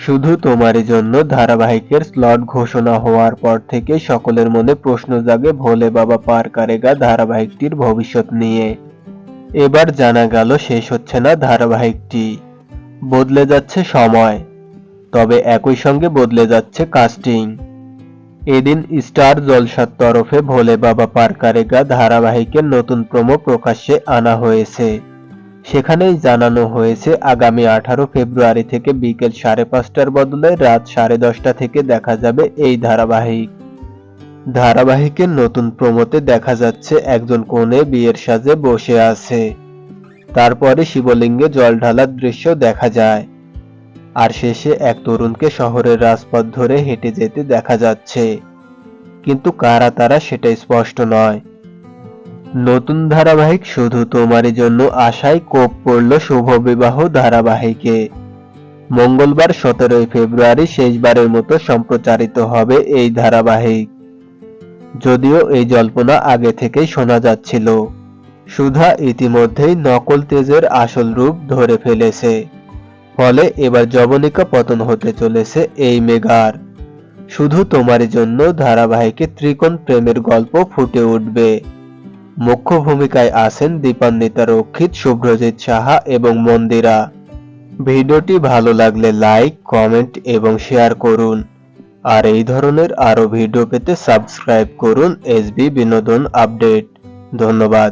শুধু তোমারই জন্য ধারাবাহিকের স্লট ঘোষণা হওয়ার পর থেকে সকলের মনে প্রশ্ন জাগে ভোলে বাবা পার করেগা ধারাবাহিকটির ভবিষ্যৎ নিয়ে। এবার জানা গেল শেষ হচ্ছে না ধারাবাহিকটি, বদলে যাচ্ছে সময়, তবে একই সঙ্গে বদলে যাচ্ছে কাস্টিং। এদিন স্টার জলসার তরফে ভোলে বাবা পার করেগা ধারাবাহিকের নতুন প্রোমো প্রকাশ্যে আনা হয়েছে। সেখানেই জানানো হয়েছে আগামী 18 ফেব্রুয়ারি থেকে বিকেল 5:30টার বদলে রাত 10:30টা থেকে দেখা যাবে এই ধারাবাহিক। ধারাবাহিকের নতুন প্রোমোতে দেখা যাচ্ছে একজন কনে বিয়ের সাজে বসে আছে, তারপরে শিবলিঙ্গে জল ঢালার দৃশ্য দেখা যায়, আর শেষে এক তরুণকে শহরের রাজপথ ধরে হেঁটে যেতে দেখা যাচ্ছে, কিন্তু কারা তারা সেটা স্পষ্ট নয়। নতুন ধারাবাহিক শুধু তোমারই জন্য আশায় কোপ পড়ল শুভ বিবাহ ধারাবাহিকে। মঙ্গলবার 17 ফেব্রুয়ারি শেষবারের মতো সম্প্রচারিত হবে এই ধারাবাহিক। যদিও এই জল্পনা আগে থেকেই শোনা যাচ্ছিল, সুধা ইতিমধ্যেই নকল তেজের আসল রূপ ধরে ফেলেছে, ফলে এবার যবনিকা পতন হতে চলেছে এই মেগার। শুধু তোমারই জন্য ধারাবাহিকে ত্রিকোণ প্রেমের গল্প ফুটে উঠবে। মুখ্য ভূমিকায় আছেন দীপান্বিতা রক্ষিত, শুভ্রজিৎ সাহা এবং মন্দিরা। ভিডিওটি ভালো লাগলে লাইক, কমেন্ট এবং শেয়ার করুন, আর এই ধরনের আরো ভিডিও পেতে সাবস্ক্রাইব করুন এসবি বিনোদন আপডেট। ধন্যবাদ।